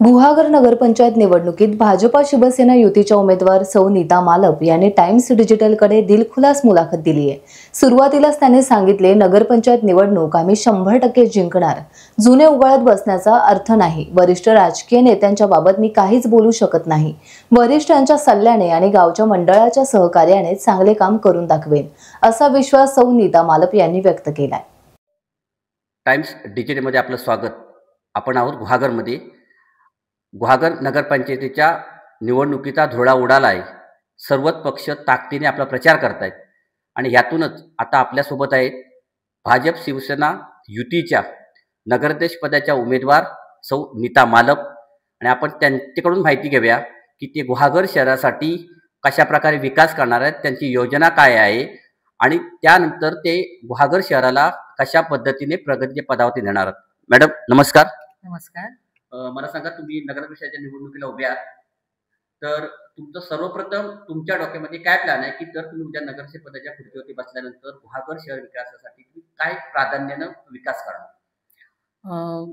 गुहागर नगरपंचायत निवडणुकीत भाजपा शिवसेना युतीच्या उमेदवार सौ नीता मालप यांनी टाइम्स डिजिटलकडे दिलखुलास मुलाखत दिली आहे। सुरुवातीलाच त्यांनी सांगितले, नगरपंचायत निवडणूक आम्ही 100% जिंकणार। जुने उगाळत बसण्याचा अर्थ नाही। वरिष्ठ राजकीय नेत्यांच्या बाबत मी काहीच बोलू शकत नाही। वरिष्ठांच्या सल्ल्याने आणि गावच्या मंडळाच्या सहकार्याने चांगले काम करून दाखवेन, असा विश्वास सौ नीता मालप यांनी व्यक्त केलाय। टाइम्स डिजिटलमध्ये आपलं स्वागत। आपण आहोत गुहागरमध्ये। गुहागर नगरपंचायतीच्या निवडणुकीचा धुळा उडाला आहे। सर्वच पक्ष ताकदीने आपला प्रचार करतायत आणि यातूनच आता आपल्यासोबत आहेत भाजप शिवसेना युतीच्या नगराध्यक्ष पदाच्या उमेदवार सौ नीता मालप। आणि आपण त्यांच्याकडून माहिती घेऊया की ते गुहागर शहरासाठी कशा प्रकारे विकास करणार आहेत, त्यांची योजना काय आहे आणि त्यानंतर ते गुहागर शहराला कशा पद्धतीने प्रगतीच्या पदावरती नेणार आहेत। मॅडम नमस्कार। नमस्कार। मला सांगा, तुम्ही नगराध्यक्षाच्या निवडणुकीला उभे आहात, तर तुमचं सर्वप्रथम तुमच्या डोक्यामध्ये काय प्लॅन आहे की जर तुम्ही उद्या नगराध्यक्ष पदाच्या खुर्चीवरती बसल्यानंतर गुहागर शहर विकासासाठी तुम्ही काय प्राधान्यानं विकास करणार?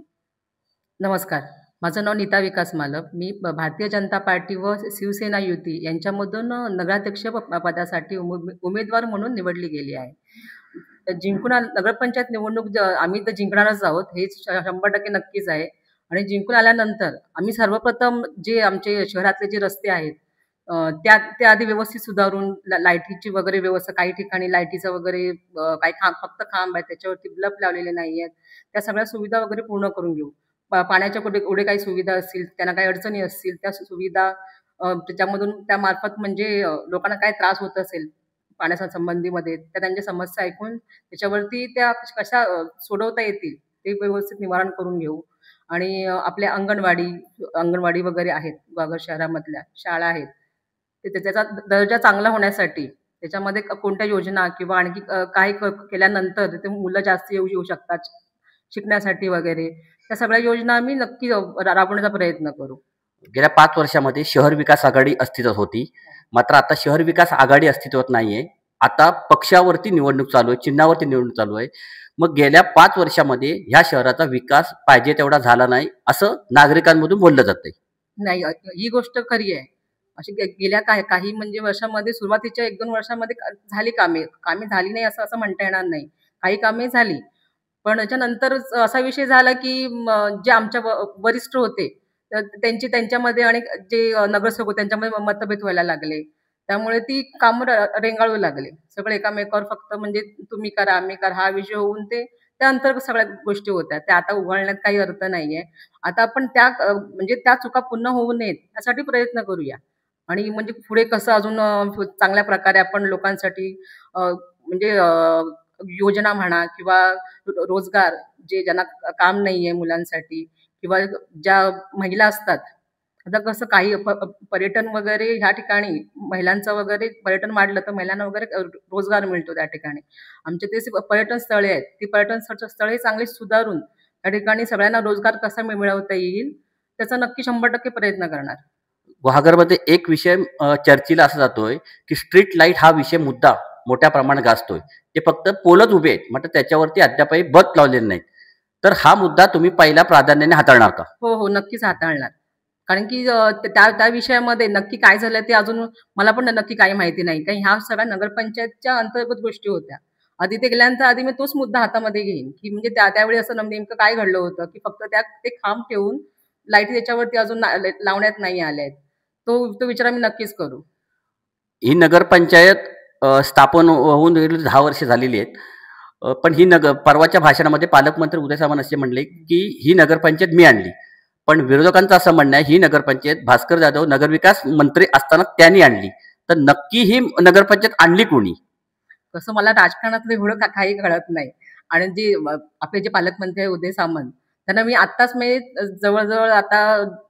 नमस्कार, माझं नाव नीता विकास मालप। मी भारतीय जनता पार्टी व शिवसेना युती यांच्यामधून नगराध्यक्ष पदासाठी उमेदवार म्हणून निवडली गेली आहे। जिंकून नगरपंचायत निवडणूक आम्ही तर जिंकणारच आहोत, हे 100% नक्कीच आहे। आणि जिंकून आल्यानंतर आम्ही सर्वप्रथम जे आमचे शहरातले जे रस्ते आहेत त्या आधी व्यवस्थित सुधारून लाईटीची वगैरे व्यवस्था, काही ठिकाणी लाईटीचं वगैरे काही फक्त खांब आहे, त्याच्यावरती बल्ब लावलेले नाही आहेत, त्या सगळ्या सुविधा वगैरे पूर्ण करून घेऊ। पाण्याच्या कुठे काही सुविधा असतील, त्यांना काही अडचणी असतील, त्या सुविधा त्याच्यामधून त्यामार्फत म्हणजे लोकांना काय त्रास होत असेल पाण्याच्या संबंधीमध्ये, त्या त्यांच्या समस्या ऐकून त्याच्यावरती त्या कशा सोडवता येतील ते व्यवस्थित निवारण करून घेऊ। आणि आपल्या अंगणवाडी वगैरे आहेत, गुहागर शहरामधल्या शाळा आहेत, ते त्याचा दर्जा चांगला होण्यासाठी त्याच्यामध्ये कोणत्या योजना किंवा आणखी काही केल्यानंतर ते मुलं जास्त येऊ शकतात शिकण्यासाठी वगैरे, त्या सगळ्या योजना आम्ही नक्की राबवण्याचा प्रयत्न करू। गेल्या 5 वर्षामध्ये शहर विकास आघाडी अस्तित्वात होती, मात्र आता शहर विकास आघाडी अस्तित्वात नाहीये। आता पक्षावरती निवडणूक चालू आहे, चिन्हावरती निवडणूक चालू आहे। मग गेल्या 5 वर्षामध्ये ह्या शहराचा विकास पाहिजे तेवढा झाला नाही असं नागरिकांमधून बोललं जातंय। नाही, ही गोष्ट खरी आहे। अशी गेल्या काही म्हणजे वर्षामध्ये सुरुवातीच्या 1-2 वर्षामध्ये झाली कामे झाली नाही असं म्हणता येणार नाही, काही कामे झाली। पण त्याच्यानंतर असा विषय झाला की जे आमच्या वरिष्ठ होते त्यांच्यामध्ये आणि जे नगरसेवक होते त्यांच्यामध्ये मतभेद व्हायला लागले, त्यामुळे ती कामं रेंगाळू लागले। सगळे एकामेकावर फक्त म्हणजे तुम्ही करा आम्ही करा हा विषय होऊन त्या अंतर्गत सगळ्या गोष्टी होत्या, त्या आता उघडण्यात काही अर्थ नाहीये। आता आपण म्हणजे त्या चुका पुन्हा होऊ नयेत यासाठी प्रयत्न करूया आणि म्हणजे पुढे कसं अजून चांगल्या प्रकारे आपण लोकांसाठी म्हणजे योजना म्हणा किंवा रोजगार, जे ज्यांना काम नाहीये मुलांसाठी किंवा ज्या महिला असतात, आता कसं काही पर्यटन वगैरे ह्या ठिकाणी महिलांचं वगैरे पर्यटन वाढलं तर महिलांना वगैरे रोजगार मिळतो त्या ठिकाणी। आमचे ते पर्यटन स्थळे आहेत, ती पर्यटन स्थळे चांगली सुधारून त्या ठिकाणी सगळ्यांना रोजगार कसा मिळवता येईल त्याचा नक्की 100% प्रयत्न करणार। गुहागरमध्ये एक विषय चर्चेला असा जातोय की स्ट्रीट लाईट हा विषय मुद्दा मोठ्या प्रमाणात गाजतोय। ते फक्त पोलच उभे आहेत, मात्र त्याच्यावरती अद्यापही बल्ब लावलेले नाहीत, तर हा मुद्दा तुम्ही पहिल्या प्राधान्याने हाताळणार का? हो, नक्कीच हाताळणार। कारण की त्या विषयामध्ये नक्की काय झालं ते अजून मला पण नक्की काही माहिती नाही, कारण ह्या सगळ्या नगरपंचायतच्या अंतर्गत गोष्टी होत्या। आधी ते गेल्यानंतर आधी मी तोच मुद्दा हातामध्ये घेईन की म्हणजे त्यावेळी असं नेमकं काय घडलं होतं की फक्त ते खांब ठेवून लाईटी त्याच्यावरती अजून लावण्यात नाही आल्या आहेत, तो विचार आम्ही नक्कीच करू। ही नगरपंचायत स्थापन होऊन 10 वर्ष झालेली आहेत, पण ही परवाच्या भाषणामध्ये पालकमंत्री उदय सामंत असे म्हणले की ही नगरपंचायत मी आणली, पण विरोधकांचं असं म्हणणं आहे ही नगरपंचायत भास्कर जाधव नगरविकास मंत्री असताना त्यांनी आणली, तर नक्की ही नगरपंचायत आणली कोणी? कसं मला राजकारणातलं एवढं काही कळत नाही। आणि जे आपले जे पालकमंत्री आहे उदय सामंत, त्यांना मी आत्ताच जवळजवळ आता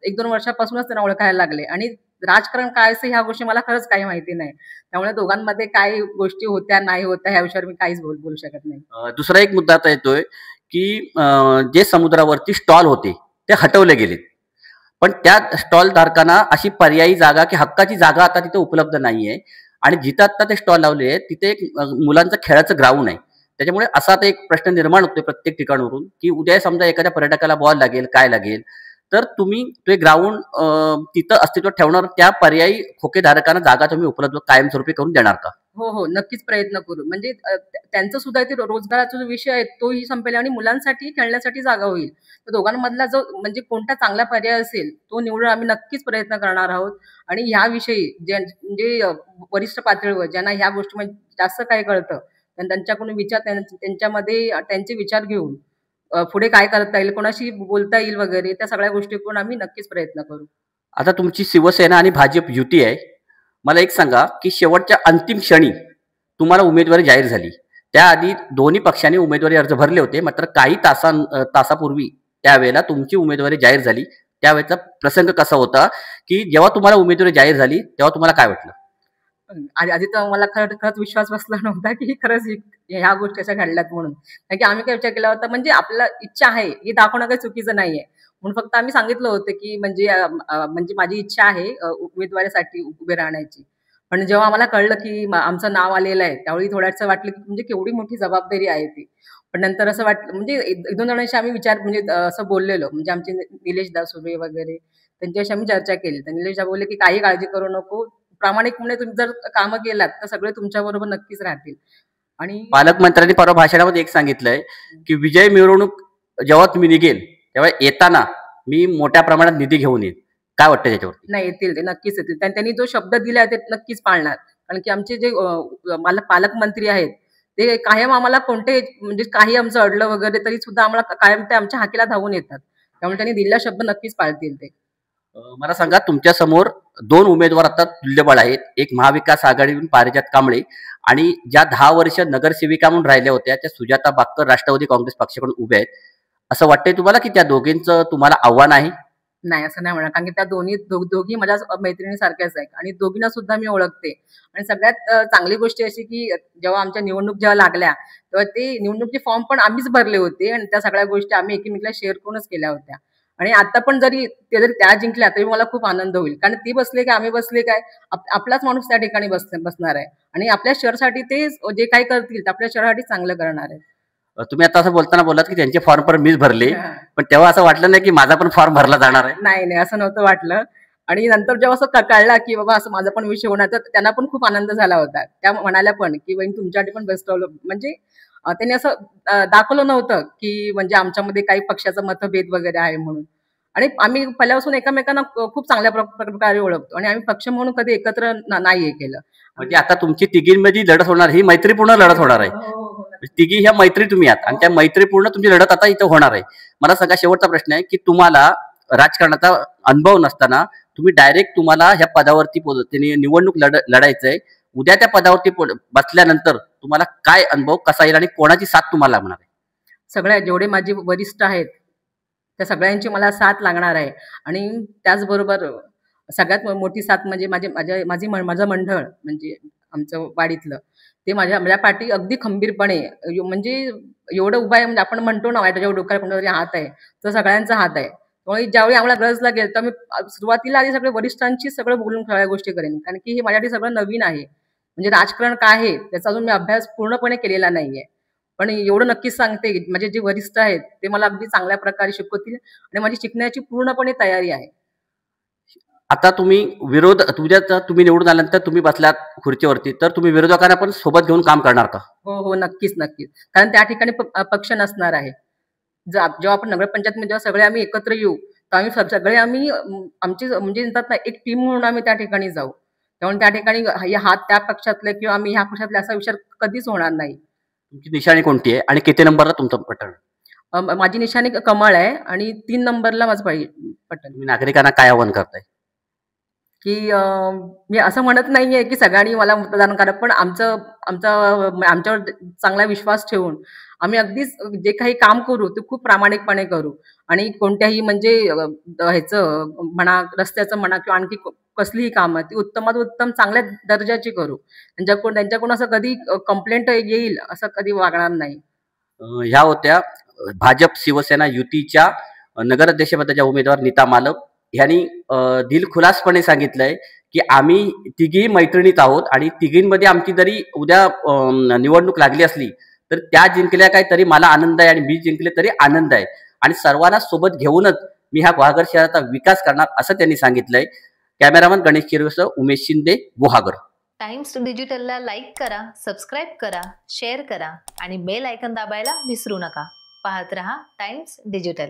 1-2 वर्षापासूनच त्यांना ओळखायला लागले आणि राजकारण काय असं ह्या गोष्टी मला खरंच काही माहिती नाही, त्यामुळे दोघांमध्ये काय गोष्टी होत्या नाही होत्या ह्या विषयावर मी काहीच बोलू शकत नाही। दुसरा एक मुद्दा आता येतोय की जे समुद्रावरती स्टॉल होते ते हटवले गेले, पण त्या स्टॉल धारकांना अशी पर्यायी जागा की हक्काची जागा आता तिथे उपलब्ध नाहीये आणि जिथं आता ते स्टॉल लावले आहेत तिथे एक मुलांचं खेळाचं ग्राउंड आहे। त्याच्यामुळे असा एक प्रश्न निर्माण होतोय प्रत्येक ठिकाणावरून की उद्या समजा एखाद्या पर्यटकाला बॉल लागेल काय लागेल तर तुम्ही ते ग्राउंड तिथं अस्तित्वात ठेवणार, त्या पर्यायी खोकेधारकांना जागा तुम्ही उपलब्ध कायमस्वरूपी करून देणार का? हो, हो. नक्कीच प्रयत्न करू. म्हणजे त्यांचं सुद्धा ते रोजगाराचा जो विषय आहे तोही संपेल आणि मुलांसाठी खेळण्यासाठी जागा होईल. तर दोघांमधला जो म्हणजे कोणता चांगला पर्याय असेल तो निवडून आम्ही नक्कीच प्रयत्न करणार आहोत. आणि ह्याविषयी म्हणजे वरिष्ठ पातळीवर ज्यांना ह्या गोष्टीमध्ये जास्त काही कळतं, त्यांच्याकडून विचार त्यांच्यामध्ये त्यांचे विचार घेऊन पुढे काय करता येईल, कोणाशी बोलता येईल वगैरे त्या सगळ्या गोष्टी करून आम्ही नक्कीच प्रयत्न करू. आता तुमची शिवसेना आणि भाजप युती आहे. मला एक सांगा, की शेवटच्या अंतिम क्षणी तुम्हाला उमेदवारी जाहीर झाली. त्याआधी दोन्ही पक्षांनी उमेदवारी अर्ज भरले होते. मात्र काही तासापूर्वी त्यावेळेला तुमची उमेदवारी जाहीर झाली. त्यावेळेचा प्रसंग कसा होता, की जेव्हा तुम्हाला उमेदवारी जाहीर झाली तेव्हा तुम्हाला काय वाटलं? आधी तर मला खरंच विश्वास बसला नव्हता, की खरंच ह्या गोष्टी अशा घडल्यात म्हणून. कारण की आम्ही काय विचार केला होता, म्हणजे आपला इच्छा आहे हे दाखवणं काही चुकीचं नाहीये. म्हणून फक्त आम्ही सांगितलं होतं, की म्हणजे माझी इच्छा आहे उमेदवारीसाठी उभे राहण्याची. पण जेव्हा आम्हाला कळलं, की आमचं नाव आलेलं आहे, त्यावेळी थोडंसं वाटलं, की म्हणजे केवढी मोठी जबाबदारी आहे ती. पण नंतर असं वाटलं, म्हणजे 1-2 जणांशी आम्ही म्हणजे असं बोललेलो, म्हणजे आमचे निलेश दासुरे वगैरे त्यांच्याशी आम्ही चर्चा केली. तर निलेश दा बोलले, की काही काळजी करू नको. प्रामाणिकपणे तुम्ही जर कामं केलात तर सगळे तुमच्याबरोबर नक्कीच राहतील. आणि पालकमंत्र्यांनी परवा भाषणामध्ये एक सांगितलंय, की विजय मिरवणूक जेव्हा तुम्ही निघेल तेव्हा येताना मी मोठ्या प्रमाणात निधी घेऊन येईन. काय वाटतं त्याच्यावरती? नाही, येतील ते, नक्कीच येतील. त्यांनी जो शब्द दिलाय ते नक्कीच पाळणार. कारण की आमचे जे पालकमंत्री आहेत, ते कायम आम्हाला म्हणजे काही आमचं अडलं वगैरे तरी सुद्धा आम्हाला कायम ते आमच्या हाकेला धावून येतात. त्यामुळे त्यांनी दिलेला शब्द नक्कीच पाळतील ते. मला सांगा, तुमच्या समोर 2 उमेदवार आता तुल्यबळ आहेत. एक महाविकास आघाडीतून पारिजात कांबळे आणि ज्या 10 वर्ष नगरसेविका म्हणून राहिल्या होत्या त्या सुजाता बाक्कर राष्ट्रवादी काँग्रेस पक्षाकडून उभ्या आहेत. असं वाटतंय तुम्हाला, की त्या दोघींचं तुम्हाला आव्हान आहे? नाही, असं नाही म्हणणार. कारण की त्या दोघी माझ्या मैत्रिणीसारख्याच आहेत आणि दोघींना सुद्धा मी ओळखते. आणि सगळ्यात चांगली गोष्ट अशी, की जेव्हा आमच्या निवडणूक लागल्या, तेव्हा ते निवडणुकीचे फॉर्म पण आम्हीच भरले होते आणि त्या सगळ्या गोष्टी आम्ही एकमेकीला शेअर करूनच केल्या होत्या. आणि आता पण जरी त्या जिंकल्या तरी मला खूप आनंद होईल. कारण ती बसले काय, आम्ही बसले काय, आपलाच माणूस त्या ठिकाणी बसणार आहे आणि आपल्या शहरासाठी ते जे काही करतील ते आपल्या शहरासाठी चांगलं करणार आहे. तुम्ही आता असं बोलताना बोललात, की त्यांचे फॉर्म पण मीच भरले. पण तेव्हा असं वाटलं नाही, की माझा पण फॉर्म भरला जाणार आहे? नाही, असं नव्हतं वाटलं. आणि नंतर जेव्हा असं कळलं, की बाबा असं माझा पण विषय होणार, तर त्यांना पण खूप आनंद झाला होता. त्या म्हणाल्या पण, की "वहिनी तुमच्यासाठी पण बेस्ट ऑफ लक." म्हणजे त्यांनी असं दाखवलं नव्हतं, की म्हणजे आमच्यामध्ये काही पक्षाचा मतभेद वगैरे आहे म्हणून. आणि आम्ही पहिल्यापासून एकमेकांना खूप चांगल्या प्रकारे ओळखतो आणि आम्ही पक्ष म्हणून कधी एकत्र नाही हे केलं. म्हणजे आता तुमची तिघींमध्ये लढत होणार, ही मैत्रीपूर्ण लढत होणार आहे. हो. तिघी ह्या मैत्री तुम्ही आहात आणि त्या मैत्रीपूर्ण तुमची लढत आता इथं होणार आहे. मला सगळा शेवटचा प्रश्न आहे, की तुम्हाला राजकारणाचा अनुभव नसताना तुम्हाला ह्या पदावरती निवडणूक लढायचंय. उद्या त्या पदावरती बसल्यानंतर तुम्हाला काय अनुभव कसा येईल आणि कोणाची साथ तुम्हाला लागणार आहे? सगळ्या जेवढे माझे वरिष्ठ आहेत त्या सगळ्यांची मला साथ लागणार आहे. आणि त्याचबरोबर सगळ्यात मोठी साथ म्हणजे माझं मंडळ, म्हणजे आमचं वाडीतलं, ते माझ्या पाठी अगदी खंबीरपणे, म्हणजे एवढं उभं आहे, म्हणजे आपण म्हणतो ना त्याच्या डोक्यावर कोणातरी हात आहे, तर सगळ्यांचा हात आहे. त्यामुळे ज्यावेळी आम्हाला गरज लागेल तर मी सुरुवातीला आधी सगळ्या वरिष्ठांशी सगळं बोलून सगळ्या गोष्टी करेन. कारण की हे माझ्यासाठी सगळं नवीन आहे. म्हणजे राजकारण काय आहे त्याचा अजून मी अभ्यास पूर्णपणे केलेला नाहीये. पण एवढं नक्कीच सांगते, की माझे जे वरिष्ठ आहेत ते मला अगदी चांगल्या प्रकारे शिकवतील आणि माझी शिकण्याची पूर्णपणे तयारी आहे. आता तुम्ही निवडून आल्यानंतर तुम्ही बसलात खुर्चीवरती, तर तुम्ही विरोधकांना पण सोबत घेऊन काम करणार का? हो, नक्कीच. कारण त्या ठिकाणी पक्ष नसणार आहे. जेव्हा आपण नगरपंचायतमध्ये जेव्हा सगळे आम्ही एकत्र येऊ, तर आम्ही सगळे आमची म्हणजे म्हणतात ना, एक टीम म्हणून आम्ही त्या ठिकाणी जाऊ. त्यामुळे त्या ठिकाणी हा त्या पक्षातले किंवा आम्ही ह्या पक्षातले असा विचार कधीच होणार नाही. तुमची निशाणी कोणती आहे आणि किती नंबरला तुमचं पटल? माझी निशाणी कमळ आहे आणि 3 नंबरला माझं पटल. तुम्ही नागरिकांना काय आवाहन करताय? की मी असं म्हणत नाहीये, की सगळ्यांनी मला मतदान करा. पण आमच्यावर चांगला विश्वास ठेवून आम्ही अगदीच जे काही काम करू ते खूप प्रामाणिकपणे करू आणि कोणत्याही म्हणजे ह्याचं म्हणा, रस्त्याचं म्हणा किंवा आणखी कसलीही कामं ती उत्तमात उत्तम चांगल्या दर्जाची करू. त्यांच्याकडून असं कधी कंप्लेंट येईल असं कधी वागणार नाही. ह्या होत्या भाजप शिवसेना युतीच्या नगराध्यक्षपदाच्या उमेदवार नीता मालप यांनी दिलखुलासपणे सांगितलंय, की आम्ही तिघी मैत्रिणीत आहोत आणि तिघींमध्ये आमची जरी उद्या निवडणूक लागली असली तर त्या जिंकल्या काय तरी मला आनंद आहे आणि मी जिंकले तरी आनंद आहे आणि सर्वांना सोबत घेऊनच मी ह्या गुहागर शहराचा विकास करणार असं त्यांनी सांगितलंय. कॅमेरामन गणेश किरवसह उमेश शिंदे, गुहागर. टाइम्स डिजिटलला लाईक करा, सबस्क्राईब करा, शेअर करा आणि बेल आयकॉन दाबायला विसरू नका. पाहत रहा टाइम्स डिजिटल.